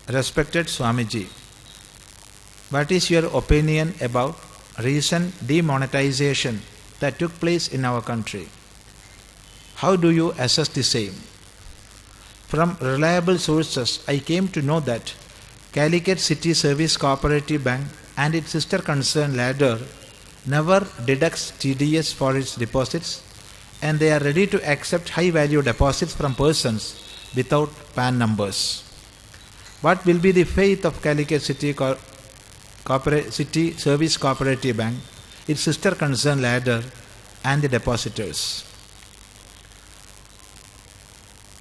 Respected Swamiji, what is your opinion about recent demonetization that took place in our country? How do you assess the same? From reliable sources, I came to know that Calicut City Service Cooperative Bank and its sister concern Ladder never deducts TDS for its deposits, and they are ready to accept high-value deposits from persons without PAN numbers. What will be the fate of Calicut City Service Cooperative Bank, its sister concern Ladder, and the depositors?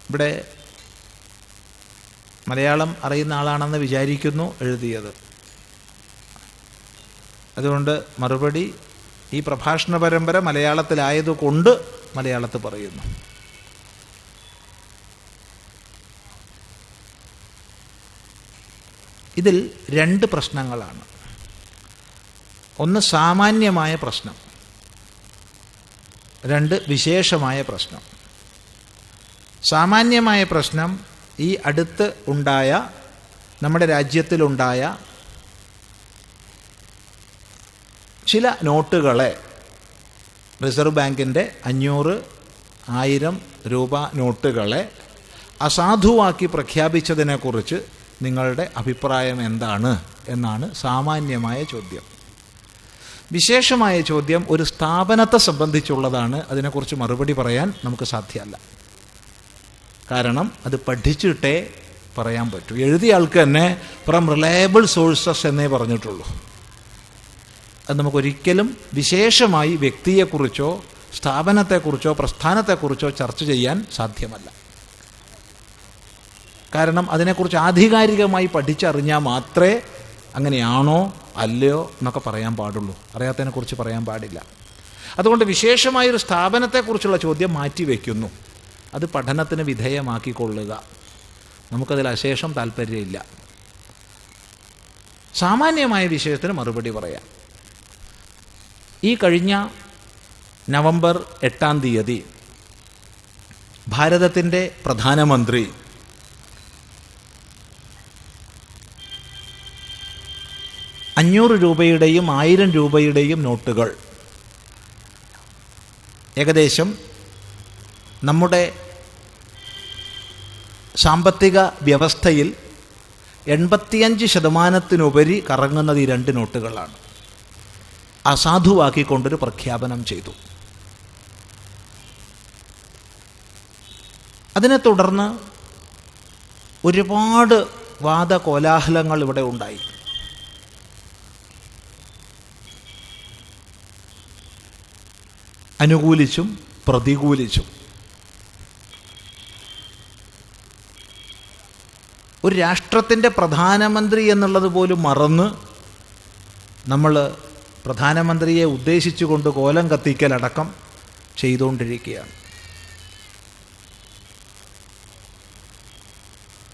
ഇവിടെ മലയാളം അറിയുന്ന ആളാണെന്ന് വിചാരിക്കുന്നു എഴുതിയത്. അതുകൊണ്ട് മറുപടി ഈ പ്രഭാഷണ പരമ്പര മലയാളത്തിലായതുകൊണ്ട് മലയാളത്തിൽ പറയുന്നു. ഇതിൽ രണ്ട് പ്രശ്നങ്ങളാണ്. ഒന്ന് സാമാന്യമായ പ്രശ്നം, രണ്ട് വിശേഷമായ പ്രശ്നം. സാമാന്യമായ പ്രശ്നം ഈ അടുത്ത് ഉണ്ടായ, നമ്മുടെ രാജ്യത്തിലുണ്ടായ ചില നോട്ടുകളെ, റിസർവ് ബാങ്കിൻ്റെ 500, 1000 രൂപ നോട്ടുകളെ അസാധുവാക്കി പ്രഖ്യാപിച്ചതിനെക്കുറിച്ച് നിങ്ങളുടെ അഭിപ്രായം എന്താണ് എന്നാണ് സാമാന്യമായ ചോദ്യം. വിശേഷമായ ചോദ്യം ഒരു സ്ഥാപനത്തെ സംബന്ധിച്ചുള്ളതാണ്. അതിനെക്കുറിച്ച് മറുപടി പറയാൻ നമുക്ക് സാധ്യമല്ല. കാരണം അത് പഠിച്ചിട്ടേ പറയാൻ പറ്റൂ. എഴുതിയ ആൾക്ക് തന്നെ ഫ്രം റിലയബിൾ സോഴ്സസ് എന്നേ പറഞ്ഞിട്ടുള്ളൂ. അത് നമുക്കൊരിക്കലും വിശേഷമായി വ്യക്തിയെക്കുറിച്ചോ സ്ഥാപനത്തെക്കുറിച്ചോ പ്രസ്ഥാനത്തെക്കുറിച്ചോ ചർച്ച ചെയ്യാൻ സാധ്യമല്ല. കാരണം അതിനെക്കുറിച്ച് ആധികാരികമായി പഠിച്ചറിഞ്ഞാൽ മാത്രമേ അങ്ങനെയാണോ അല്ലയോ എന്നൊക്കെ പറയാൻ പാടുള്ളൂ. അറിയാത്തതിനെക്കുറിച്ച് പറയാൻ പാടില്ല. അതുകൊണ്ട് വിശേഷമായൊരു സ്ഥാപനത്തെക്കുറിച്ചുള്ള ചോദ്യം മാറ്റിവെക്കുന്നു. അത് പഠനത്തിന് വിധേയമാക്കിക്കൊള്ളുക. നമുക്കതിൽ അശേഷം താല്പര്യമില്ല. സാമാന്യമായ വിഷയത്തിന് മറുപടി പറയാം. ഈ കഴിഞ്ഞ നവംബർ 8-ാം തീയതി ഭാരതത്തിൻ്റെ പ്രധാനമന്ത്രി ₹500 ₹1000 നോട്ടുകൾ ഏകദേശം നമ്മുടെ സാമ്പത്തിക വ്യവസ്ഥയിൽ 85% കറങ്ങുന്നത് ഈ രണ്ട് നോട്ടുകളാണ്. അസാധുവാക്കിക്കൊണ്ടൊരു പ്രഖ്യാപനം ചെയ്തു. അതിനെ തുടർന്ന് ഒരുപാട് വാദകോലാഹലങ്ങൾ ഇവിടെ ഉണ്ടായി. അനുകൂലിച്ചും പ്രതികൂലിച്ചും. ഒരു രാഷ്ട്രത്തിൻ്റെ പ്രധാനമന്ത്രി എന്നുള്ളത് പോലും മറന്ന് നമ്മൾ പ്രധാനമന്ത്രിയെ ഉദ്ദേശിച്ചുകൊണ്ട് കോലം കത്തിക്കലടക്കം ചെയ്തുകൊണ്ടിരിക്കുകയാണ്.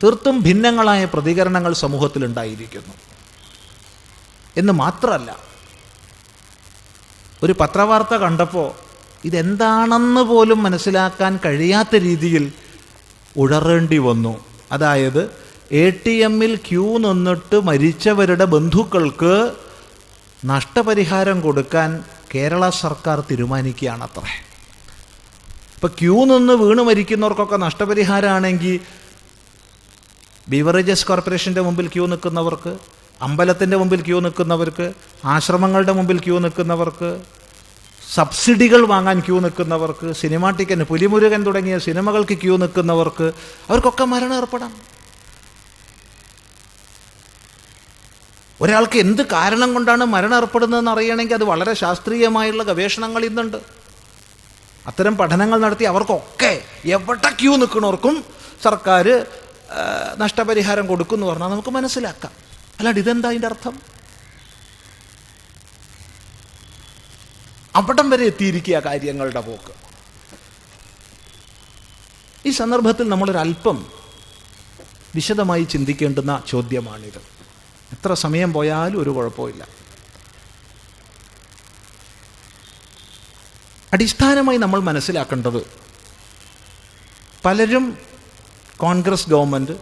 തീർത്തും ഭിന്നങ്ങളായ പ്രതികരണങ്ങൾ സമൂഹത്തിലുണ്ടായിരിക്കുന്നു എന്ന് മാത്രമല്ല, ഒരു പത്രവാർത്ത കണ്ടപ്പോൾ ഇതെന്താണെന്ന് പോലും മനസ്സിലാക്കാൻ കഴിയാത്ത രീതിയിൽ ഉഴറേണ്ടി വന്നു. അതായത് ATMൽ ക്യൂ നിന്നിട്ട് മരിച്ചവരുടെ ബന്ധുക്കൾക്ക് നഷ്ടപരിഹാരം കൊടുക്കാൻ കേരള സർക്കാർ തീരുമാനിക്കുകയാണത്രേ. ഇപ്പം ക്യൂ നിന്ന് വീണ് മരിക്കുന്നവർക്കൊക്കെ നഷ്ടപരിഹാരമാണെങ്കിൽ ബീവറേജസ് കോർപ്പറേഷൻ്റെ മുമ്പിൽ ക്യൂ നിൽക്കുന്നവർക്ക്, അമ്പലത്തിൻ്റെ മുമ്പിൽ ക്യൂ നിൽക്കുന്നവർക്ക്, ആശ്രമങ്ങളുടെ മുമ്പിൽ ക്യൂ നിൽക്കുന്നവർക്ക്, സബ്സിഡികൾ വാങ്ങാൻ ക്യൂ നിൽക്കുന്നവർക്ക്, സിനിമാ ടിക്കറ്റ്, പുലിമുരുകൻ തുടങ്ങിയ സിനിമകൾക്ക് ക്യൂ നിൽക്കുന്നവർക്ക്, അവർക്കൊക്കെ മരണം ഏർപ്പെടാം. ഒരാൾക്ക് എന്ത് കാരണം കൊണ്ടാണ് മരണം ഏർപ്പെടുന്നതെന്ന് അറിയണമെങ്കിൽ അത് വളരെ ശാസ്ത്രീയമായുള്ള ഗവേഷണങ്ങൾ ഇന്നുണ്ട്. അത്തരം പഠനങ്ങൾ നടത്തി അവർക്കൊക്കെ എവിടെ ക്യൂ നിൽക്കുന്നവർക്കും സർക്കാർ നഷ്ടപരിഹാരം കൊടുക്കുമെന്ന് പറഞ്ഞാൽ നമുക്ക് മനസ്സിലാക്കാം. അല്ലാണ്ട് ഇതെന്താ അതിൻ്റെ അർത്ഥം? അവിടം വരെ എത്തിയിരിക്കുക കാര്യങ്ങളുടെ പോക്ക്. ഈ സന്ദർഭത്തിൽ നമ്മളൊരല്പം വിശദമായി ചിന്തിക്കേണ്ടുന്ന ചോദ്യമാണിത്. എത്ര സമയം പോയാലും ഒരു കുഴപ്പമില്ല. അടിസ്ഥാനമായി നമ്മൾ മനസ്സിലാക്കേണ്ടത്, പലരും Congress government,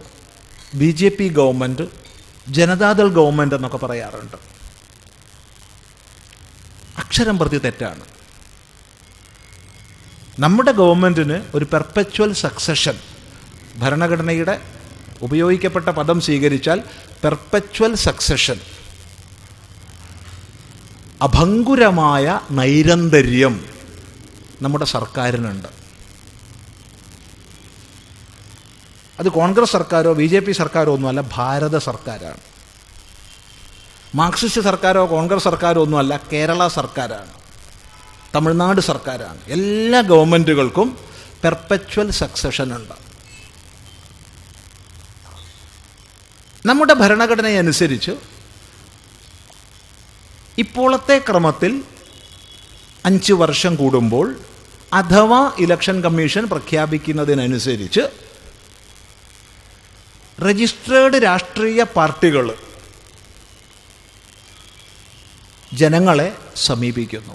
BJP government, Janata Dal government എന്നൊക്കെ പറയാറുണ്ട്. അക്ഷരം പ്രതി തെറ്റാണ്. നമ്മുടെ ഗവൺമെൻറ്റിന് ഒരു പെർപ്പച്വൽ സക്സഷൻ, ഭരണഘടനയുടെ ഉപയോഗിക്കപ്പെട്ട പദം സ്വീകരിച്ചാൽ പെർപ്പച്വൽ സക്സഷൻ, അഭംഗുരമായ നൈരന്തര്യം നമ്മുടെ സർക്കാരിനുണ്ട്. അത് കോൺഗ്രസ് സർക്കാരോ BJP സർക്കാരോ ഒന്നുമല്ല, ഭാരത സർക്കാരാണ്. മാർക്സിസ്റ്റ് സർക്കാരോ കോൺഗ്രസ് സർക്കാരോ ഒന്നുമല്ല, കേരള സർക്കാരാണ്, തമിഴ്നാട് സർക്കാരാണ്. എല്ലാ ഗവൺമെൻറ്റുകൾക്കും പെർപ്പച്വൽ സക്സഷൻ ഉണ്ട്. നമ്മുടെ ഭരണഘടനയനുസരിച്ച് ഇപ്പോഴത്തെ ക്രമത്തിൽ 5 വർഷം കൂടുമ്പോൾ അഥവാ ഇലക്ഷൻ കമ്മീഷൻ പ്രഖ്യാപിക്കുന്നതിനനുസരിച്ച് രജിസ്ട്രേഡ് രാഷ്ട്രീയ പാർട്ടികൾ ജനങ്ങളെ സമീപിക്കുന്നു.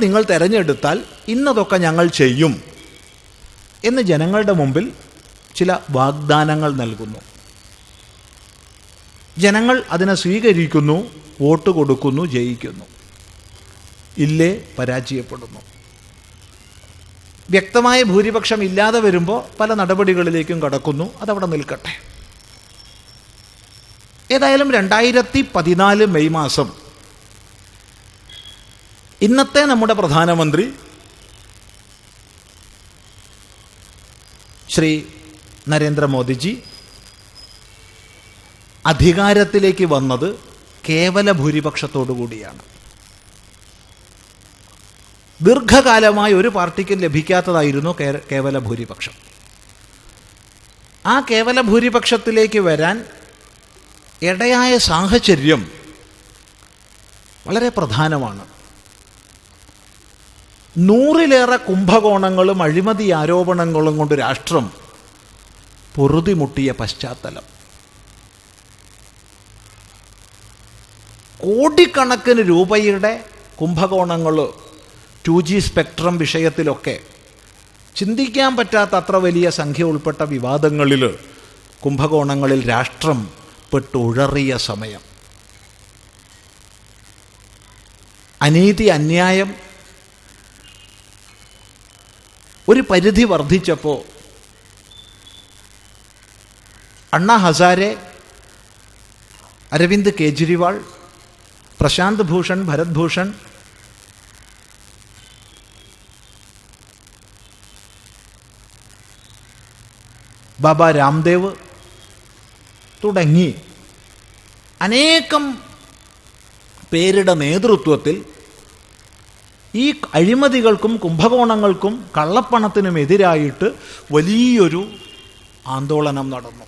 നിങ്ങൾ തിരഞ്ഞെടുത്താൽ ഇന്നതൊക്കെ ഞങ്ങൾ ചെയ്യും എന്ന് ജനങ്ങളുടെ മുമ്പിൽ ചില വാഗ്ദാനങ്ങൾ നൽകുന്നു. ജനങ്ങൾ അതിനെ സ്വീകരിക്കുന്നു, വോട്ട് കൊടുക്കുന്നു, ജയിക്കുന്നു. ഇല്ലേ പരാജയപ്പെടുന്നു. വ്യക്തമായ ഭൂരിപക്ഷം ഇല്ലാതെ വരുമ്പോൾ പല നടപടികളിലേക്കും കടക്കുന്നു. അതവിടെ നിൽക്കട്ടെ. ഏതായാലും 2014 മെയ് മാസം ഇന്നത്തെ നമ്മുടെ പ്രധാനമന്ത്രി ശ്രീ നരേന്ദ്രമോദിജി അധികാരത്തിലേക്ക് വന്നത് കേവല ഭൂരിപക്ഷത്തോടു കൂടിയാണ്. ദീർഘകാലമായി ഒരു പാർട്ടിക്കും ലഭിക്കാത്തതായിരുന്നു കേവല ഭൂരിപക്ഷം. ആ കേവല ഭൂരിപക്ഷത്തിലേക്ക് വരാൻ ഇടയായ സാഹചര്യം വളരെ പ്രധാനമാണ്. 100-ലേറെ കുംഭകോണങ്ങളും അഴിമതി ആരോപണങ്ങളും കൊണ്ട് രാഷ്ട്രം പൊറുതിമുട്ടിയ പശ്ചാത്തലം, കോടിക്കണക്കിന് രൂപയുടെ കുംഭകോണങ്ങൾ 2G സ്പെക്ട്രം വിഷയത്തിലൊക്കെ ചിന്തിക്കാൻ പറ്റാത്ത അത്ര വലിയ സംഖ്യ ഉൾപ്പെട്ട വിവാദങ്ങളിൽ, കുംഭകോണങ്ങളിൽ രാഷ്ട്രം പെട്ടുഴറിയ സമയം, അനീതി അന്യായം ഒരു പരിധി വർദ്ധിച്ചപ്പോൾ അണ്ണാ ഹസാരെ, അരവിന്ദ് കേജ്രിവാൾ, പ്രശാന്ത് ഭൂഷൺ, ഭരത് ഭൂഷൺ, ബാബ രാംദേവ് തുടങ്ങി അനേകം പേരുടെ നേതൃത്വത്തിൽ ഈ അഴിമതികൾക്കും കുംഭകോണങ്ങൾക്കും കള്ളപ്പണത്തിനുമെതിരായിട്ട് വലിയൊരു ആന്തോളനം നടന്നു.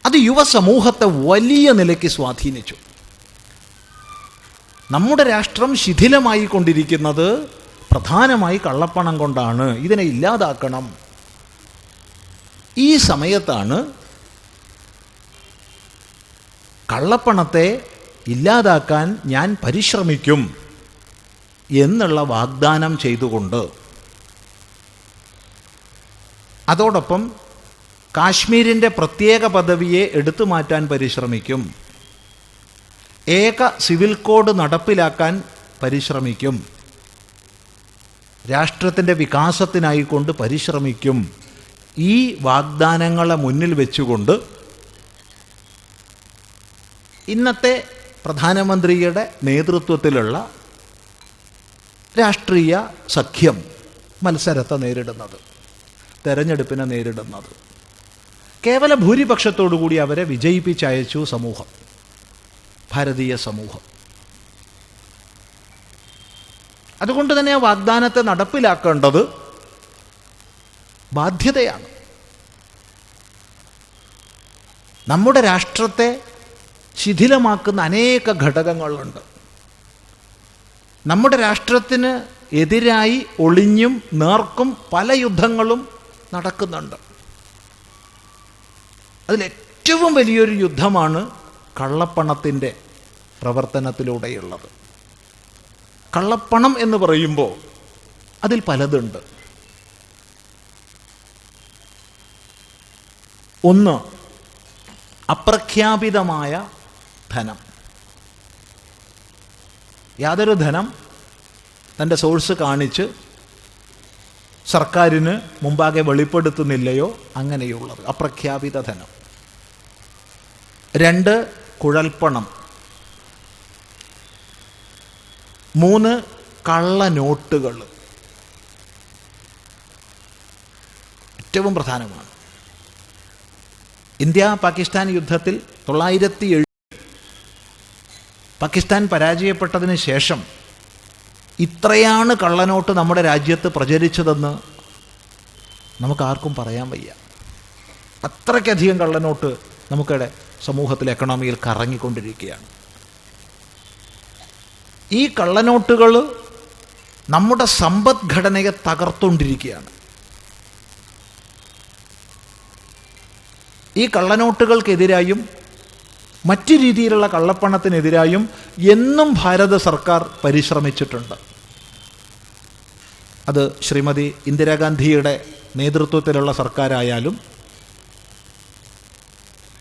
അത് യുവസമൂഹത്തെ വലിയ നിലയ്ക്ക് സ്വാധീനിച്ചു. നമ്മുടെ രാഷ്ട്രം ശിഥിലമായി കൊണ്ടിരിക്കുന്നത് പ്രധാനമായി കള്ളപ്പണം കൊണ്ടാണ്, ഇതിനെ ഇല്ലാതാക്കണം. ഈ സമയത്താണ് കള്ളപ്പണത്തെ ഇല്ലാതാക്കാൻ ഞാൻ പരിശ്രമിക്കും എന്നുള്ള വാഗ്ദാനം ചെയ്തുകൊണ്ട് അതോടൊപ്പം കാശ്മീരിൻ്റെ പ്രത്യേക പദവിയെ എടുത്തു മാറ്റാൻ പരിശ്രമിക്കും, ഏക സിവിൽ കോഡ് നടപ്പിലാക്കാൻ പരിശ്രമിക്കും, രാഷ്ട്രത്തിൻ്റെ വികാസത്തിനായിക്കൊണ്ട് പരിശ്രമിക്കും. ഈ വാഗ്ദാനങ്ങളെ മുന്നിൽ വെച്ചുകൊണ്ട് ഇന്നത്തെ പ്രധാനമന്ത്രിയുടെ നേതൃത്വത്തിലുള്ള രാഷ്ട്രീയ സഖ്യം മത്സരത്തെ നേരിടുന്നത്, തെരഞ്ഞെടുപ്പിനെ നേരിടുന്നത്. കേവല ഭൂരിപക്ഷത്തോടുകൂടി അവരെ വിജയിപ്പിച്ചയച്ചു സമൂഹം, ഭാരതീയ സമൂഹം. അതുകൊണ്ട് തന്നെ ആ വാഗ്ദാനത്തെ നടപ്പിലാക്കേണ്ടത് ബാധ്യതയാണ്. നമ്മുടെ രാഷ്ട്രത്തെ ശിഥിലമാക്കുന്ന അനേക ഘടകങ്ങളുണ്ട്. നമ്മുടെ രാഷ്ട്രത്തിന് എതിരായി ഒളിഞ്ഞും നേർക്കും പല യുദ്ധങ്ങളും നടക്കുന്നുണ്ട്. അതിലേറ്റവും വലിയൊരു യുദ്ധമാണ് കള്ളപ്പണത്തിൻ്റെ പ്രവർത്തനത്തിലൂടെയുള്ളത്. കള്ളപ്പണം എന്ന് പറയുമ്പോൾ അതിൽ പലതുണ്ട്. ഒന്ന്, അപ്രഖ്യാപിതമായ ധനം. യാതൊരു ധനം തൻ്റെ സോഴ്സ് കാണിച്ച് സർക്കാരിന് മുമ്പാകെ വെളിപ്പെടുത്തുന്നില്ലയോ അങ്ങനെയുള്ളത് അപ്രഖ്യാപിത ധനം. 2, കുഴൽപ്പണം. 3, കള്ളനോട്ടുകൾ. ഏറ്റവും പ്രധാനമാണ്. ഇന്ത്യ പാകിസ്ഥാൻ യുദ്ധത്തിൽ 1907 പാകിസ്ഥാൻ പരാജയപ്പെട്ടതിന് ശേഷം ഇത്രയാണ് കള്ളനോട്ട് നമ്മുടെ രാജ്യത്ത് പ്രചരിച്ചതെന്ന് നമുക്കാർക്കും പറയാൻ വയ്യ. അത്രയ്ക്കധികം കള്ളനോട്ട് നമുക്കിടെ സമൂഹത്തിൽ, എക്കണോമിയിൽ കറങ്ങിക്കൊണ്ടിരിക്കുകയാണ്. ഈ കള്ളനോട്ടുകൾ നമ്മുടെ സമ്പദ്ഘടനയെ തകർത്തുകൊണ്ടിരിക്കുകയാണ്. ഈ കള്ളനോട്ടുകൾക്കെതിരായും മറ്റു രീതിയിലുള്ള കള്ളപ്പണത്തിനെതിരായും എന്നും ഭാരത സർക്കാർ പരിശ്രമിച്ചിട്ടുണ്ട്. അത് ശ്രീമതി ഇന്ദിരാഗാന്ധിയുടെ നേതൃത്വത്തിലുള്ള സർക്കാരായാലും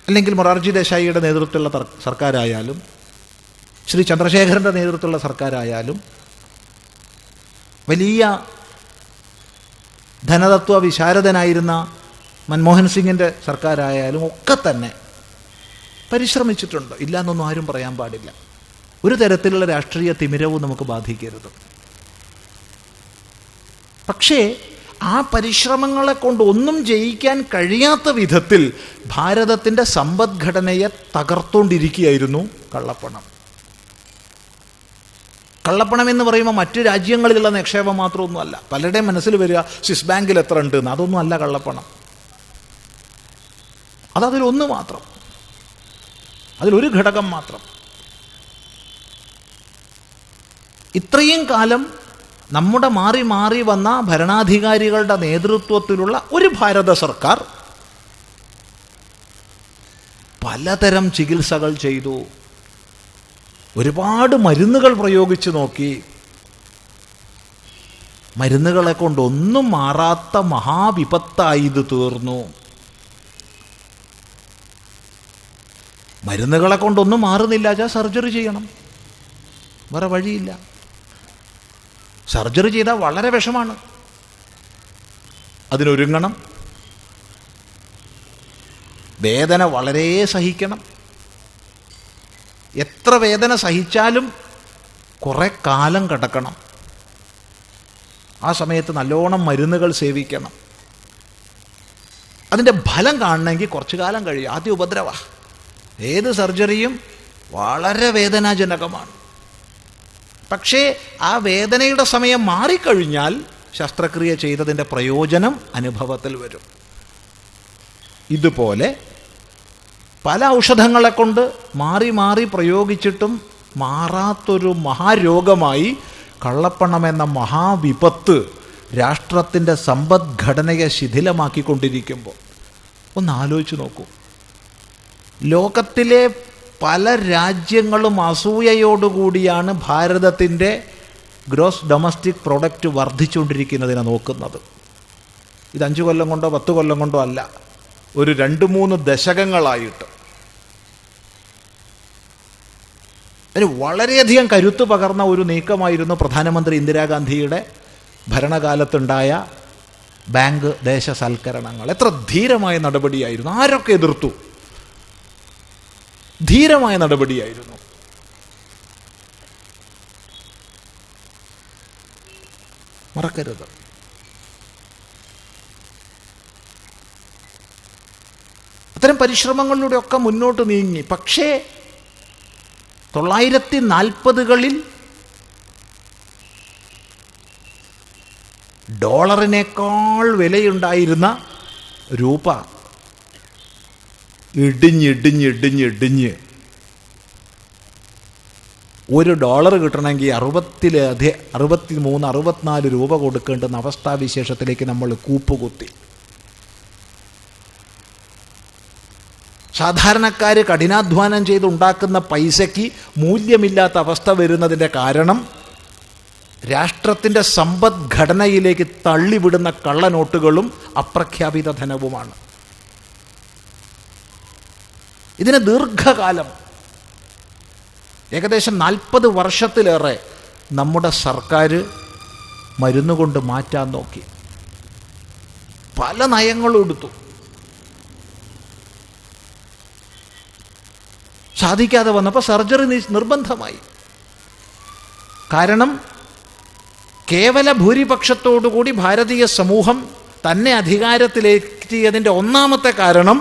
അല്ലെങ്കിൽ മൊറാർജി ദേശായിയുടെ നേതൃത്വത്തിലുള്ള സർക്കാരായാലും ശ്രീ ചന്ദ്രശേഖരൻ്റെ നേതൃത്വത്തിലുള്ള സർക്കാരായാലും വലിയ ധനതത്വ വിശാരദനായിരുന്ന മൻമോഹൻ സിംഗിൻ്റെ സർക്കാരായാലും ഒക്കെ തന്നെ പരിശ്രമിച്ചിട്ടുണ്ട്. ഇല്ല എന്നൊന്നും ആരും പറയാൻ പാടില്ല. ഒരു തരത്തിലുള്ള രാഷ്ട്രീയ തിമിരവും നമുക്ക് ബാധിക്കരുത്. പക്ഷേ ആ പരിശ്രമങ്ങളെ കൊണ്ട് ഒന്നും ജയിക്കാൻ കഴിയാത്ത വിധത്തിൽ ഭാരതത്തിൻ്റെ സമ്പദ്ഘടനയെ തകർത്തുകൊണ്ടിരിക്കുകയായിരുന്നു കള്ളപ്പണം. കള്ളപ്പണം എന്ന് പറയുമ്പോൾ മറ്റു രാജ്യങ്ങളിലുള്ള നിക്ഷേപം മാത്രമൊന്നുമല്ല. പലരുടെയും മനസ്സിൽ വരിക സ്വിസ് ബാങ്കിൽ എത്ര ഉണ്ട് എന്ന്. അതൊന്നും അല്ല കള്ളപ്പണം. അതിലൊന്ന് മാത്രം, അതിലൊരു ഘടകം മാത്രം. ഇത്രയും കാലം നമ്മുടെ മാറി മാറി വന്ന ഭരണാധികാരികളുടെ നേതൃത്വത്തിലുള്ള ഒരു ഭാരത സർക്കാർ പലതരം ചികിത്സകൾ ചെയ്തു, ഒരുപാട് മരുന്നുകൾ പ്രയോഗിച്ചു നോക്കി. മരുന്നുകളെ കൊണ്ടൊന്നും മാറാത്ത മഹാവിപത്തായി ഇത് തീർന്നു. മരുന്നുകളെ കൊണ്ടൊന്നും മാറുന്നില്ല വെച്ചാൽ സർജറി ചെയ്യണം, വേറെ വഴിയില്ല. സർജറി ചെയ്താൽ വളരെ വിഷമാണ്, അതിനൊരുങ്ങണം, വേദന വളരെ സഹിക്കണം. എത്ര വേദന സഹിച്ചാലും കുറേ കാലം കിടക്കണം. ആ സമയത്ത് നല്ലോണം മരുന്നുകൾ സേവിക്കണം. അതിൻ്റെ ഫലം കാണണമെങ്കിൽ കുറച്ചു കാലം കഴിയും. ആദ്യം ഉപദ്രവ. ഏത് സർജറിയും വളരെ വേദനാജനകമാണ്. പക്ഷേ ആ വേദനയുടെ സമയം മാറിക്കഴിഞ്ഞാൽ ശസ്ത്രക്രിയ ചെയ്തതിൻ്റെ പ്രയോജനം അനുഭവത്തിൽ വരും. ഇതുപോലെ പല ഔഷധങ്ങളെ കൊണ്ട് മാറി മാറി പ്രയോഗിച്ചിട്ടും മാറാത്തൊരു മഹാരോഗമായി കള്ളപ്പണമെന്ന മഹാവിപത്ത് രാഷ്ട്രത്തിൻ്റെ സമ്പദ്ഘടനയെ ശിഥിലമാക്കിക്കൊണ്ടിരിക്കുമ്പോൾ ഒന്ന് ആലോചിച്ച് നോക്കൂ. ലോകത്തിലെ പല രാജ്യങ്ങളും അസൂയയോടുകൂടിയാണ് ഭാരതത്തിൻ്റെ ഗ്രോസ് ഡൊമസ്റ്റിക് പ്രൊഡക്റ്റ് വർദ്ധിച്ചുകൊണ്ടിരിക്കുന്നതിനെ നോക്കുന്നത്. ഇത് 5 കൊല്ലം കൊണ്ടോ 10 കൊല്ലം കൊണ്ടോ അല്ല, ഒരു 2-3 ദശകങ്ങളായിട്ട്. അതിന് വളരെയധികം കരുത്ത് പകർന്ന ഒരു നീക്കമായിരുന്നു പ്രധാനമന്ത്രി ഇന്ദിരാഗാന്ധിയുടെ ഭരണകാലത്തുണ്ടായ ബാങ്ക് ദേശസൽക്കരണങ്ങൾ. എത്ര ധീരമായ നടപടിയായിരുന്നു. ആരൊക്കെ എതിർത്തു? ധീരമായ നടപടിയായിരുന്നു. മറക്കരുത്. അത്തരം പരിശ്രമങ്ങളിലൂടെയൊക്കെ മുന്നോട്ട് നീങ്ങി. പക്ഷേ 1940-കളിൽ ഡോളറിനേക്കാൾ വിലയുണ്ടായിരുന്ന രൂപ ഇടിഞ്ഞ് $1 കിട്ടണമെങ്കിൽ 63-64 രൂപ കൊടുക്കേണ്ടുന്ന അവസ്ഥാവിശേഷത്തിലേക്ക് നമ്മൾ കൂപ്പുകുത്തി. സാധാരണക്കാർ കഠിനാധ്വാനം ചെയ്തുണ്ടാക്കുന്ന പൈസയ്ക്ക് മൂല്യമില്ലാത്ത അവസ്ഥ വരുന്നതിൻ്റെ കാരണം രാഷ്ട്രത്തിൻ്റെ സമ്പദ്ഘടനയിലേക്ക് തള്ളിവിടുന്ന കള്ളനോട്ടുകളും അപ്രഖ്യാപിത ധനവുമാണ്. ഇതിന് ദീർഘകാലം, ഏകദേശം 40 വർഷത്തിലേറെ നമ്മുടെ സർക്കാർ മരുന്നുകൊണ്ട് മാറ്റാൻ നോക്കി, പല നയങ്ങളും എടുത്തു, സാധിക്കാതെ വന്നപ്പോൾ സർജറി നിർബന്ധമായി. കാരണം കേവല ഭൂരിപക്ഷത്തോടുകൂടി ഭാരതീയ സമൂഹം തന്നെ അധികാരത്തിലെത്തിയതിൻ്റെ ഒന്നാമത്തെ കാരണം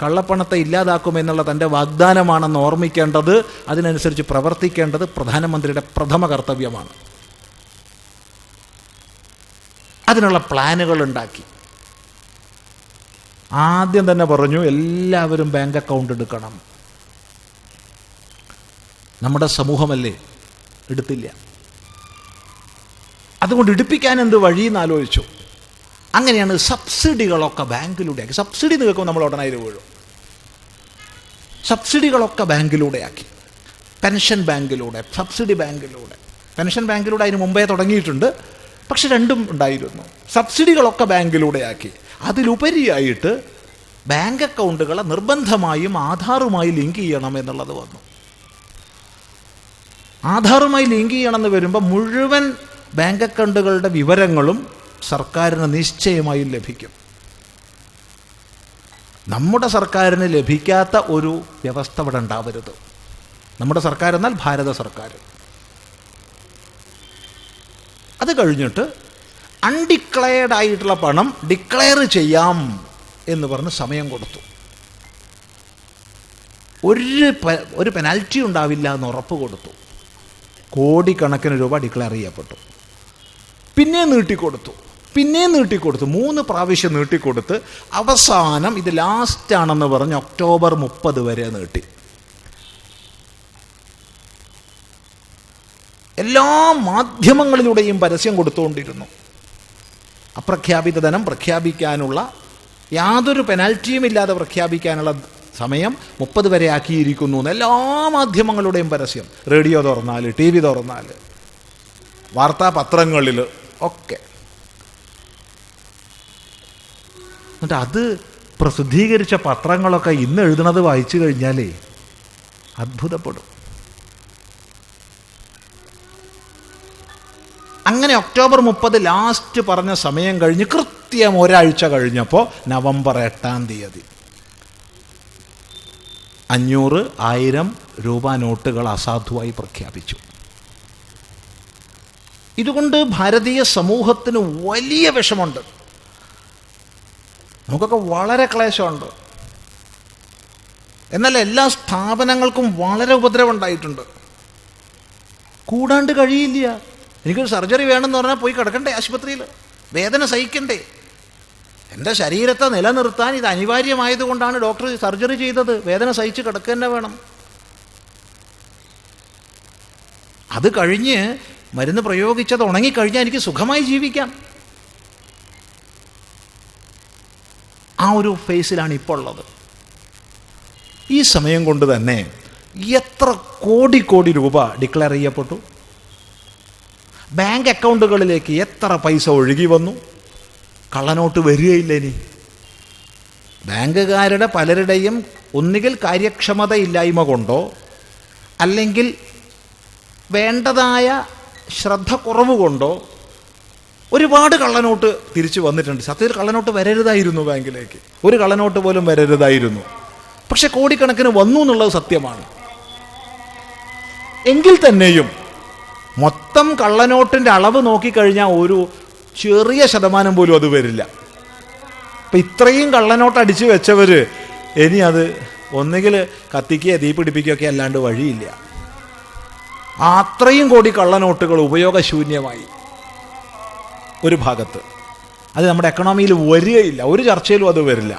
കള്ളപ്പണത്തെ ഇല്ലാതാക്കുമെന്നുള്ള തൻ്റെ വാഗ്ദാനമാണെന്ന് ഓർമ്മിക്കേണ്ടത്, അതിനനുസരിച്ച് പ്രവർത്തിക്കേണ്ടത് പ്രധാനമന്ത്രിയുടെ പ്രഥമ കർത്തവ്യമാണ്. അതിനുള്ള പ്ലാനുകൾ ഉണ്ടാക്കി. ആദ്യം തന്നെ പറഞ്ഞു എല്ലാവരും ബാങ്ക് അക്കൗണ്ട് എടുക്കണം. നമ്മുടെ സമൂഹമല്ലേ, എടുത്തില്ല. അതുകൊണ്ട് എടുപ്പിക്കാൻ എന്ത് വഴിയെന്ന് ആലോചിച്ചു. അങ്ങനെയാണ് സബ്സിഡികളൊക്കെ ബാങ്കിലൂടെ ആക്കി. സബ്സിഡി നിൽക്കുമ്പോൾ നമ്മൾ ഉടനെ വീഴും. സബ്സിഡികളൊക്കെ ബാങ്കിലൂടെ ആക്കി. പെൻഷൻ ബാങ്കിലൂടെ, സബ്സിഡി ബാങ്കിലൂടെ. പെൻഷൻ ബാങ്കിലൂടെ അതിന് മുമ്പേ തുടങ്ങിയിട്ടുണ്ട്, പക്ഷെ രണ്ടും ഉണ്ടായിരുന്നു. സബ്സിഡികളൊക്കെ ബാങ്കിലൂടെ ആക്കി. അതിലുപരിയായിട്ട് ബാങ്ക് അക്കൗണ്ടുകളെ നിർബന്ധമായും ആധാറുമായി ലിങ്ക് ചെയ്യണം എന്നുള്ളത് വന്നു. ആധാറുമായി ലിങ്ക് ചെയ്യണമെന്ന് വരുമ്പോൾ മുഴുവൻ ബാങ്ക് അക്കൗണ്ടുകളുടെ വിവരങ്ങളും സർക്കാരിന് നിശ്ചയമായും ലഭിക്കും. നമ്മുടെ സർക്കാരിന് ലഭിക്കാത്ത ഒരു വ്യവസ്ഥ ഇവിടെ ഉണ്ടാവരുത്. നമ്മുടെ സർക്കാർ എന്നാൽ ഭാരത സർക്കാർ. അത് കഴിഞ്ഞിട്ട് അൺഡിക്ലെയർഡ് ആയിട്ടുള്ള പണം ഡിക്ലെയർ ചെയ്യാം എന്ന് പറഞ്ഞ് സമയം കൊടുത്തു. ഒരു പെനാൽറ്റി ഉണ്ടാവില്ല എന്ന് ഉറപ്പ് കൊടുത്തു. കോടിക്കണക്കിന് രൂപ ഡിക്ലെയർ ചെയ്യപ്പെട്ടു. പിന്നെ നീട്ടിക്കൊടുത്തു, 3 പ്രാവശ്യം നീട്ടിക്കൊടുത്ത് അവസാനം ഇത് ലാസ്റ്റാണെന്ന് പറഞ്ഞ് ഒക്ടോബർ 30 വരെ നീട്ടി. എല്ലാ മാധ്യമങ്ങളിലൂടെയും പരസ്യം കൊടുത്തുകൊണ്ടിരുന്നു. അപ്രഖ്യാപിത ധനം പ്രഖ്യാപിക്കാനുള്ള, യാതൊരു പെനാൽറ്റിയും ഇല്ലാതെ പ്രഖ്യാപിക്കാനുള്ള സമയം 30 വരെ ആക്കിയിരിക്കുന്നു എന്ന് എല്ലാ മാധ്യമങ്ങളുടെയും പരസ്യം. റേഡിയോ തുറന്നാൽ, TV തുറന്നാൽ, വാർത്താപത്രങ്ങളിൽ ഒക്കെ. എന്നിട്ട് അത് പ്രസിദ്ധീകരിച്ച പത്രങ്ങളൊക്കെ ഇന്ന് എഴുതുന്നത് വായിച്ചു കഴിഞ്ഞാലേ അത്ഭുതപ്പെടും. അങ്ങനെ ഒക്ടോബർ 30 ലാസ്റ്റ് പറഞ്ഞ സമയം കഴിഞ്ഞ് കൃത്യം ഒരാഴ്ച കഴിഞ്ഞപ്പോൾ നവംബർ 8-ാം തീയതി 500, 1000 രൂപ നോട്ടുകൾ അസാധുവായി പ്രഖ്യാപിച്ചു. ഇതുകൊണ്ട് ഭാരതീയ സമൂഹത്തിന് വലിയ വിഷമമുണ്ട്. നമുക്കൊക്കെ വളരെ ക്ലേശമുണ്ട്. എന്നാൽ എല്ലാ സ്ഥാപനങ്ങൾക്കും വളരെ ഉപദ്രവമുണ്ടായിട്ടുണ്ട്. കൂടാണ്ട് കഴിയില്ല. എനിക്കൊരു സർജറി വേണമെന്ന് പറഞ്ഞാൽ പോയി കിടക്കണ്ടേ ആശുപത്രിയിൽ, വേദന സഹിക്കണ്ടേ. എൻ്റെ ശരീരത്തെ നിലനിർത്താൻ ഇത് അനിവാര്യമായതുകൊണ്ടാണ് ഡോക്ടർ സർജറി ചെയ്തത്. വേദന സഹിച്ച് കിടക്കുക തന്നെ വേണം. അത് കഴിഞ്ഞ് മരുന്ന് പ്രയോഗിച്ചത് ഉണങ്ങിക്കഴിഞ്ഞാൽ എനിക്ക് സുഖമായി ജീവിക്കാം. ആ ഒരു ഫേസിലാണ് ഇപ്പോൾ ഉള്ളത്. ഈ സമയം കൊണ്ട് തന്നെ എത്ര കോടി രൂപ ഡിക്ലെയർ ചെയ്യപ്പെട്ടു, ബാങ്ക് അക്കൗണ്ടുകളിലേക്ക് എത്ര പൈസ ഒഴുകി വന്നു. കള്ളനോട്ട് വരികയില്ല ഇനി. ബാങ്കുകാരുടെ പലരുടെയും ഒന്നുകിൽ കാര്യക്ഷമതയില്ലായ്മ കൊണ്ടോ അല്ലെങ്കിൽ വേണ്ടതായ ശ്രദ്ധ കുറവ് കൊണ്ടോ ഒരുപാട് കള്ളനോട്ട് തിരിച്ചു വന്നിട്ടുണ്ട്. സത്യത്തിൽ കള്ളനോട്ട് വരരുതായിരുന്നു, ബാങ്കിലേക്ക് ഒരു കള്ളനോട്ട് പോലും വരരുതായിരുന്നു. പക്ഷെ കോടിക്കണക്കിന് വന്നു എന്നുള്ളത് സത്യമാണ്. എങ്കിൽ തന്നെയും മൊത്തം കള്ളനോട്ടിൻ്റെ അളവ് നോക്കിക്കഴിഞ്ഞാൽ ഒരു ചെറിയ ശതമാനം പോലും അത് വരില്ല. അപ്പം ഇത്രയും കള്ളനോട്ട് അടിച്ചു വെച്ചവർ ഇനി അത് ഒന്നുകിൽ കത്തിക്കുകയോ തീ പിടിപ്പിക്കുകയൊക്കെ അല്ലാണ്ട് വഴിയില്ല. അത്രയും കോടി കള്ളനോട്ടുകൾ ഉപയോഗശൂന്യമായി ഒരു ഭാഗത്ത്. അത് നമ്മുടെ എക്കണോമിയിൽ വരികയില്ല, ഒരു ചർച്ചയിലും അത് വരില്ല.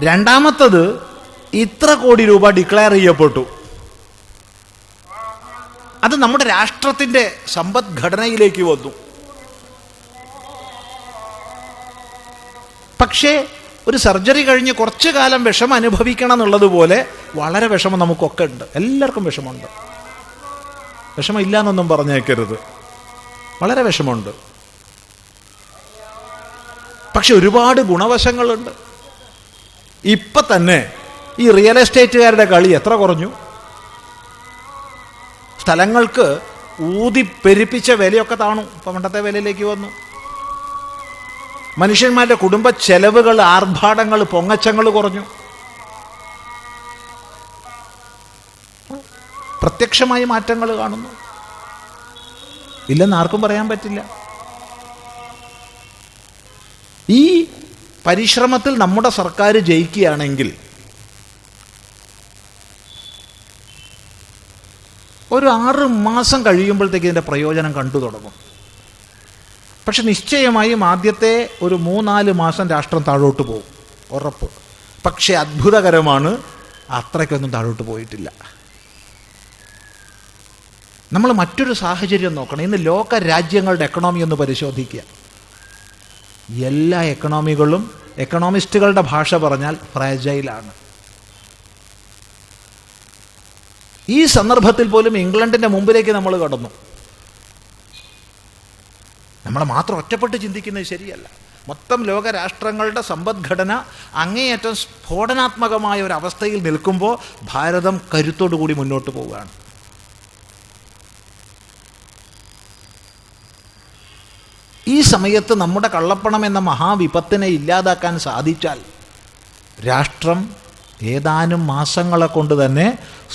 രണ്ടാമത്തത്, ഇത്ര കോടി രൂപ ഡിക്ലെയർ ചെയ്യപ്പെട്ടു. അത് നമ്മുടെ രാഷ്ട്രത്തിൻ്റെ സമ്പദ്ഘടനയിലേക്ക് വന്നു. പക്ഷേ ഒരു സർജറി കഴിഞ്ഞ് കുറച്ചു കാലം വിഷമം അനുഭവിക്കണം എന്നുള്ളതുപോലെ വളരെ വിഷമം നമുക്കൊക്കെ ഉണ്ട്. എല്ലാവർക്കും വിഷമമുണ്ട്. വിഷമം ഇല്ല എന്നൊന്നും പറഞ്ഞേക്കരുത്, വളരെ വിഷമമുണ്ട്. പക്ഷെ ഒരുപാട് ഗുണവശങ്ങളുണ്ട്. ഇപ്പം തന്നെ ഈ റിയൽ എസ്റ്റേറ്റുകാരുടെ കളി എത്ര കുറഞ്ഞു. സ്ഥലങ്ങൾക്ക് ഊതി പെരുപ്പിച്ച വിലയൊക്കെ താണു, ഇപ്പം പണ്ടത്തെ വിലയിലേക്ക് വന്നു. മനുഷ്യന്മാരുടെ കുടുംബ ചെലവുകൾ, ആർഭാടങ്ങൾ, പൊങ്ങച്ചങ്ങൾ കുറഞ്ഞു. പ്രത്യക്ഷമായി മാറ്റങ്ങൾ കാണുന്നു. ഇല്ലെന്ന് ആർക്കും പറയാൻ പറ്റില്ല. ഈ പരിശ്രമത്തിൽ നമ്മുടെ സർക്കാർ ജയിക്കുകയാണെങ്കിൽ ഒരു 6 മാസം കഴിയുമ്പോഴത്തേക്ക് ഇതിൻ്റെ പ്രയോജനം കണ്ടു തുടങ്ങും. പക്ഷെ നിശ്ചയമായും ആദ്യത്തെ ഒരു 3-4 മാസം രാഷ്ട്രം താഴോട്ട് പോകും, ഉറപ്പ്. പക്ഷെ അത്ഭുതകരമാണ്, അത്രയ്ക്കൊന്നും താഴോട്ട് പോയിട്ടില്ല. നമ്മൾ മറ്റൊരു സാഹചര്യം നോക്കണം. ഇന്ന് ലോക രാജ്യങ്ങളുടെ എക്കണോമി ഒന്ന് പരിശോധിക്കുക. എല്ലാ എക്കണോമികളും എക്കണോമിസ്റ്റുകളുടെ ഭാഷ പറഞ്ഞാൽ ഫ്രാജൈലാണ്. ഈ സന്ദർഭത്തിൽ പോലും ഇംഗ്ലണ്ടിൻ്റെ മുമ്പിലേക്ക് നമ്മൾ കടന്നു. നമ്മളെ മാത്രം ഒറ്റപ്പെട്ട് ചിന്തിക്കുന്നത് ശരിയല്ല. മൊത്തം ലോക രാഷ്ട്രങ്ങളുടെ സമ്പദ്ഘടന അങ്ങേയറ്റം സ്ഫോടനാത്മകമായ ഒരു അവസ്ഥയിൽ നിൽക്കുമ്പോൾ ഭാരതം കരുത്തോടു കൂടി മുന്നോട്ട് പോവുകയാണ്. ഈ സമയത്ത് നമ്മുടെ കള്ളപ്പണം എന്ന മഹാവിപത്തിനെ ഇല്ലാതാക്കാൻ സാധിച്ചാൽ രാഷ്ട്രം ഏതാനും മാസങ്ങളെ കൊണ്ട് തന്നെ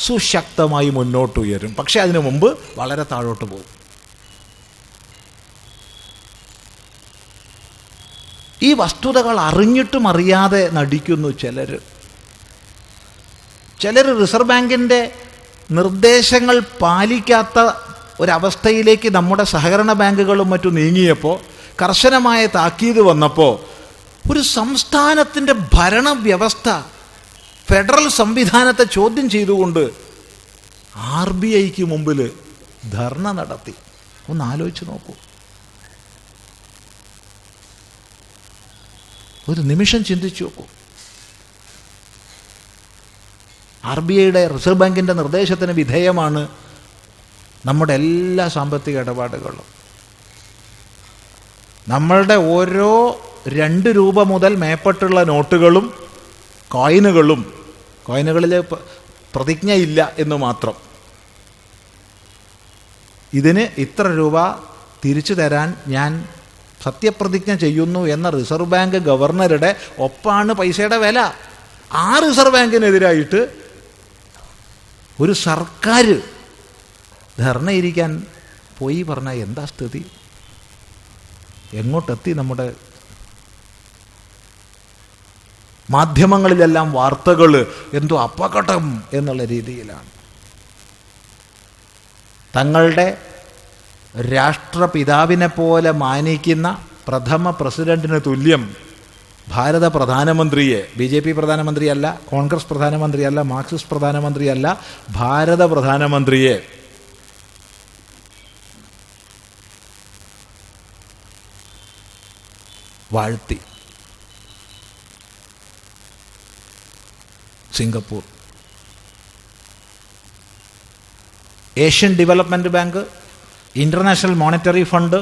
സുശക്തമായി മുന്നോട്ടുയരും. പക്ഷെ അതിനു മുമ്പ് വളരെ താഴോട്ട് പോകും. ഈ വസ്തുതകൾ അറിഞ്ഞിട്ടും അറിയാതെ നടിക്കുന്നു ചിലർ റിസർവ് ബാങ്കിൻ്റെ നിർദ്ദേശങ്ങൾ പാലിക്കാത്ത ഒരവസ്ഥയിലേക്ക് നമ്മുടെ സഹകരണ ബാങ്കുകളും മറ്റും നീങ്ങിയപ്പോൾ, കർശനമായ താക്കീത് വന്നപ്പോൾ, ഒരു സംസ്ഥാനത്തിൻ്റെ ഭരണവ്യവസ്ഥ, ഫെഡറൽ സംവിധാനത്തെ ചോദ്യം ചെയ്തുകൊണ്ട് RBIക്ക് മുമ്പിൽ ധർണ നടത്തി. ഒന്ന് ആലോചിച്ച് നോക്കൂ, ഒരു നിമിഷം ചിന്തിച്ചു നോക്കൂ. RBIയുടെ റിസർവ് ബാങ്കിൻ്റെ നിർദ്ദേശത്തിന് വിധേയമാണ് നമ്മുടെ എല്ലാ സാമ്പത്തിക ഇടപാടുകളും. നമ്മളുടെ ഓരോ 2 രൂപ മുതൽ മേപ്പെട്ടുള്ള നോട്ടുകളും കോയിനുകളിൽ പ്രതിജ്ഞയില്ല എന്ന് മാത്രം. ഇതിന് ഇത്ര രൂപ തിരിച്ചു തരാൻ ഞാൻ സത്യപ്രതിജ്ഞ ചെയ്യുന്നു എന്ന റിസർവ് ബാങ്ക് ഗവർണറുടെ ഒപ്പാണ് പൈസയുടെ വില. ആ റിസർവ് ബാങ്കിനെതിരായിട്ട് ഒരു സർക്കാർ ധർണയിരിക്കാൻ പോയി പറഞ്ഞാൽ എന്താ സ്ഥിതി? എങ്ങോട്ടെത്തി? നമ്മുടെ മാധ്യമങ്ങളിലെല്ലാം വാർത്തകൾ എന്തോ അപകടം എന്നുള്ള രീതിയിലാണ്. തങ്ങളുടെ രാഷ്ട്രപിതാവിനെ പോലെ മാനിക്കുന്ന പ്രഥമ പ്രസിഡന്റിന് തുല്യം ഭാരത പ്രധാനമന്ത്രിയെ, BJP പ്രധാനമന്ത്രിയല്ല, കോൺഗ്രസ് പ്രധാനമന്ത്രിയല്ല, മാർക്സിസ്റ്റ് പ്രധാനമന്ത്രിയല്ല, ഭാരത പ്രധാനമന്ത്രിയെ വാഴ്ത്തി Singapore. Asian development bank, international monetary fund,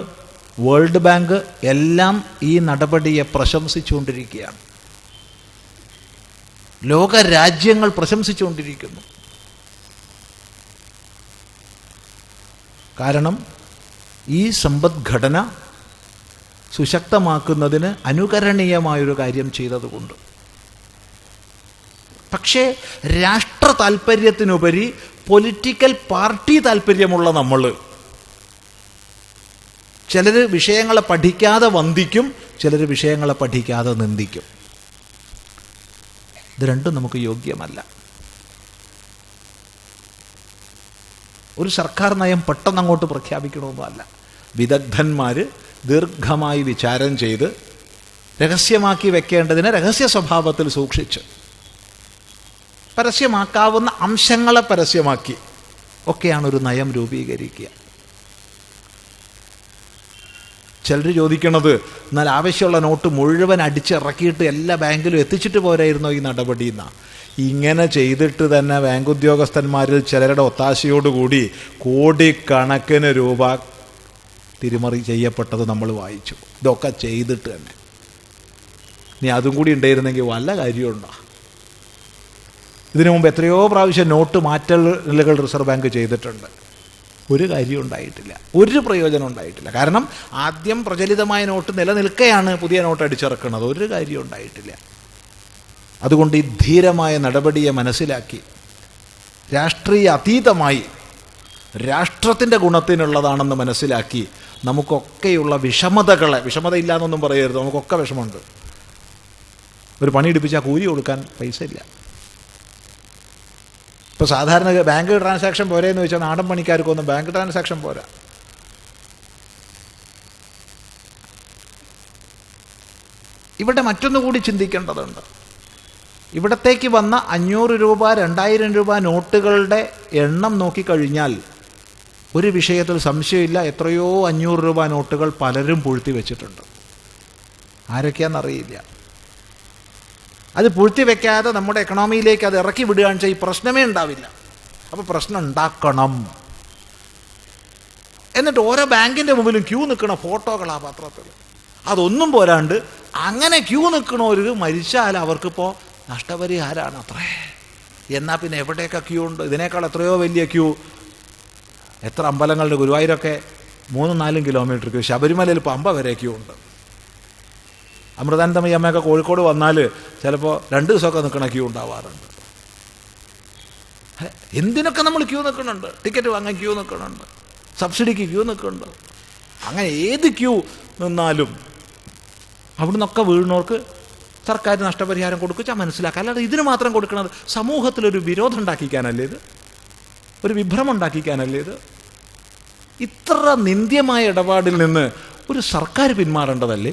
world bank എല്ലാം ഈ നടപടിയെ പ്രശംസിച്ചുകൊണ്ടിരിക്കുകയാണ്. ലോക രാജ്യങ്ങൾ പ്രശംസിച്ചുകൊണ്ടിരിക്കുന്നു. കാരണം ഈ സമ്പദ്ഘടന സുശക്തമാക്കുന്നതിന് അനുകരണീയമായൊരു കാര്യം ചെയ്തതുകൊണ്ട്. പക്ഷേ രാഷ്ട്ര താൽപ്പര്യത്തിനുപരി പൊളിറ്റിക്കൽ പാർട്ടി താൽപ്പര്യമുള്ള നമ്മൾ, ചിലർ വിഷയങ്ങളെ പഠിക്കാതെ വന്ദിക്കും, ചിലർ വിഷയങ്ങളെ പഠിക്കാതെ നിന്ദിക്കും. ഇത് രണ്ടും നമുക്ക് യോഗ്യമല്ല. ഒരു സർക്കാർ നയം പെട്ടെന്ന് അങ്ങോട്ട് പ്രഖ്യാപിക്കണമെന്നല്ല. വിദഗ്ധന്മാർ ദീർഘമായി വിചാരം ചെയ്ത് രഹസ്യമാക്കി വെക്കേണ്ടതിനെ രഹസ്യ സ്വഭാവത്തിൽ സൂക്ഷിച്ച് പരസ്യമാക്കാവുന്ന അംശങ്ങളെ പരസ്യമാക്കി ഒക്കെയാണ് ഒരു നയം രൂപീകരിക്കുക. ചിലർ ചോദിക്കണത്, എന്നാൽ ആവശ്യമുള്ള നോട്ട് മുഴുവൻ അടിച്ചിറക്കിയിട്ട് എല്ലാ ബാങ്കിലും എത്തിച്ചിട്ട് പോരായിരുന്നോ ഈ നടപടി എന്നാണ്. ഇങ്ങനെ ചെയ്തിട്ട് തന്നെ ബാങ്ക് ഉദ്യോഗസ്ഥന്മാരിൽ ചിലരുടെ ഒത്താശയോടുകൂടി കോടിക്കണക്കിന് രൂപ തിരിമറി ചെയ്യപ്പെട്ടത് നമ്മൾ വായിച്ചു. ഇതൊക്കെ ചെയ്തിട്ട് തന്നെ ഇനി അതും കൂടി ഉണ്ടായിരുന്നെങ്കിൽ വല്ല കാര്യമുണ്ടോ? ഇതിനു മുമ്പ് എത്രയോ പ്രാവശ്യം നോട്ട് മാറ്റലുകൾ റിസർവ് ബാങ്ക് ചെയ്തിട്ടുണ്ട്. ഒരു കാര്യം ഉണ്ടായിട്ടില്ല, ഒരു പ്രയോജനം ഉണ്ടായിട്ടില്ല. കാരണം ആദ്യം പ്രചലിതമായ നോട്ട് നിലനിൽക്കെയാണ് പുതിയ നോട്ട് അടിച്ചിറക്കുന്നത്. ഒരു കാര്യം ഉണ്ടായിട്ടില്ല. അതുകൊണ്ട് ഈ ധീരമായ നടപടിയെ മനസ്സിലാക്കി രാഷ്ട്രീയ അതീതമായി രാഷ്ട്രത്തിൻ്റെ ഗുണത്തിനുള്ളതാണെന്ന് മനസ്സിലാക്കി നമുക്കൊക്കെയുള്ള വിഷമതയില്ല എന്നൊന്നും പറയരുത്, നമുക്കൊക്കെ വിഷമമുണ്ട്. ഒരു പണിയെടുപ്പിച്ചാൽ കൂലി കൊടുക്കാൻ പൈസ ഇല്ല. ഇപ്പോൾ സാധാരണ ബാങ്ക് ട്രാൻസാക്ഷൻ പോരെയെന്ന് വെച്ചാൽ നാടൻ പണിക്കാർക്കൊന്നും ബാങ്ക് ട്രാൻസാക്ഷൻ പോരാ. ഇവിടെ മറ്റൊന്നു കൂടി ചിന്തിക്കേണ്ടതുണ്ട്. ഇവിടത്തേക്ക് വന്ന 500 രൂപ 2000 രൂപ നോട്ടുകളുടെ എണ്ണം നോക്കിക്കഴിഞ്ഞാൽ ഒരു വിഷയത്തിൽ സംശയമില്ല, എത്രയോ 500 രൂപ നോട്ടുകൾ പലരും പൂഴ്ത്തി വെച്ചിട്ടുണ്ട്. ആരൊക്കെയാണെന്നറിയില്ല. അത് പൂഴ്ത്തി വെക്കാതെ നമ്മുടെ എക്കണോമിയിലേക്ക് അത് ഇറക്കി വിടുകയാണെന്ന് വെച്ചാൽ ഈ പ്രശ്നമേ ഉണ്ടാവില്ല. അപ്പോൾ പ്രശ്നം ഉണ്ടാക്കണം. എന്നിട്ട് ഓരോ ബാങ്കിൻ്റെ മുമ്പിലും ക്യൂ നിൽക്കണ ഫോട്ടോകൾ ആ പത്രത്തിൽ. അതൊന്നും പോരാണ്ട് അങ്ങനെ ക്യൂ നിൽക്കണവർ മരിച്ചാൽ അവർക്കിപ്പോൾ നഷ്ടപരിഹാരമാണ് അത്രേ. എന്നാൽ പിന്നെ എവിടെയൊക്കെ ക്യൂ ഉണ്ട്? ഇതിനേക്കാൾ എത്രയോ വലിയ ക്യൂ. എത്ര അമ്പലങ്ങളുടെ ഗുരുവായൂരൊക്കെ 3-4 കിലോമീറ്റർ ക്യൂ. ശബരിമലയിൽ പമ്പ വരെ ക്യൂ ഉണ്ട്. അമൃതാനന്ദമയി അമ്മയൊക്കെ കോഴിക്കോട് വന്നാൽ ചിലപ്പോൾ 2 ദിവസമൊക്കെ നിൽക്കണ ക്യൂ ഉണ്ടാവാറുണ്ട്. എന്തിനൊക്കെ നമ്മൾ ക്യൂ നിൽക്കുന്നുണ്ട്. ടിക്കറ്റ് വാങ്ങാൻ ക്യൂ നിൽക്കുന്നുണ്ട്, സബ്സിഡിക്ക് ക്യൂ നിൽക്കുന്നുണ്ട്. അങ്ങനെ ഏത് ക്യൂ നിന്നാലും അവിടെ നിന്നൊക്കെ വീഴുന്നവർക്ക് സർക്കാർ നഷ്ടപരിഹാരം കൊടുക്കുക മനസ്സിലാക്കുക. അല്ലാതെ ഇതിന് മാത്രം കൊടുക്കുന്നത് സമൂഹത്തിലൊരു വിരോധം ഉണ്ടാക്കിക്കാനല്ലേ ഇത്? ഒരു വിഭ്രമം ഉണ്ടാക്കിക്കാനല്ലേ ഇത്? ഇത്ര നിന്ദ്യമായ ഇടപാടിൽ നിന്ന് ഒരു സർക്കാർ പിന്മാറേണ്ടതല്ലേ?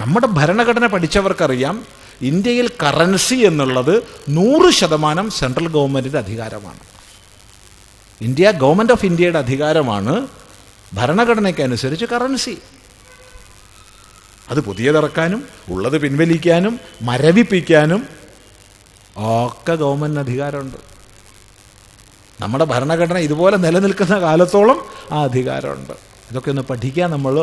നമ്മുടെ ഭരണഘടന പഠിച്ചവർക്കറിയാം, ഇന്ത്യയിൽ കറൻസി എന്നുള്ളത് 100% സെൻട്രൽ ഗവൺമെൻറ്റിൻ്റെ അധികാരമാണ്. ഗവൺമെൻറ് ഓഫ് ഇന്ത്യയുടെ അധികാരമാണ് ഭരണഘടനയ്ക്കനുസരിച്ച് കറൻസി. അത് പുതിയതിറക്കാനും ഉള്ളത് പിൻവലിക്കാനും മരവിപ്പിക്കാനും ഒക്കെ ഗവൺമെൻറ്റിന് അധികാരമുണ്ട്. നമ്മുടെ ഭരണഘടന ഇതുപോലെ നിലനിൽക്കുന്ന കാലത്തോളം ആ അധികാരമുണ്ട്. ഇതൊക്കെ ഒന്ന് പഠിക്കാൻ നമ്മൾ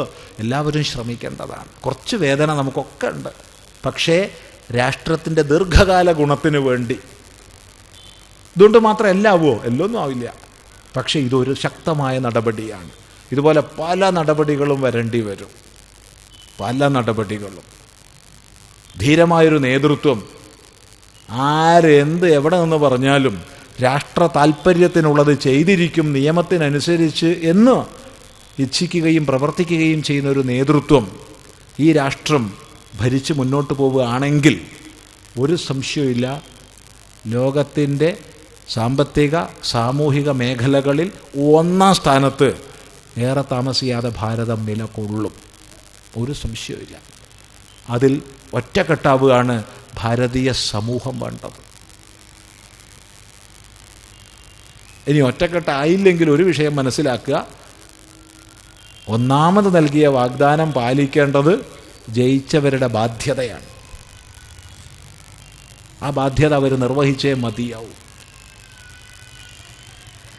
എല്ലാവരും ശ്രമിക്കേണ്ടതാണ്. കുറച്ച് വേദന നമുക്കൊക്കെ ഉണ്ട്. പക്ഷേ രാഷ്ട്രത്തിൻ്റെ ദീർഘകാല ഗുണത്തിന് വേണ്ടി. ഇതുകൊണ്ട് മാത്രം എല്ലാം ആവുമോ? എല്ലൊന്നും ആവില്ല. പക്ഷേ ഇതൊരു ശക്തമായ നടപടിയാണ്. ഇതുപോലെ പല നടപടികളും വരേണ്ടി വരും. പല നടപടികളും. ധീരമായൊരു നേതൃത്വം ആരെന്ത് എവിടെ നിന്ന് പറഞ്ഞാലും രാഷ്ട്ര താൽപ്പര്യത്തിനുള്ളത് ചെയ്തിരിക്കും നിയമത്തിനനുസരിച്ച് എന്ന് ഇച്ഛിക്കുകയും പ്രവർത്തിക്കുകയും ചെയ്യുന്ന ഒരു നേതൃത്വം ഈ രാഷ്ട്രം ഭരിച്ച് മുന്നോട്ട് പോവുകയാണെങ്കിൽ ഒരു സംശയമില്ല, ലോകത്തിൻ്റെ സാമ്പത്തിക സാമൂഹിക മേഖലകളിൽ 1-ാം സ്ഥാനത്ത് ഏറെ താമസിയാതെ ഭാരതം നിലകൊള്ളും. ഒരു സംശയമില്ല. അതിൽ ഒറ്റക്കെട്ടാവുകയാണ് ഭാരതീയ സമൂഹം വേണ്ടത്. ഇനി ഒറ്റക്കെട്ടായില്ലെങ്കിൽ ഒരു വിഷയം മനസ്സിലാക്കുക, ഒന്നാമത് നൽകിയ വാഗ്ദാനം പാലിക്കേണ്ടത് ജയിച്ചവരുടെ ബാധ്യതയാണ്. ആ ബാധ്യത അവർ നിർവഹിച്ചേ മതിയാവും.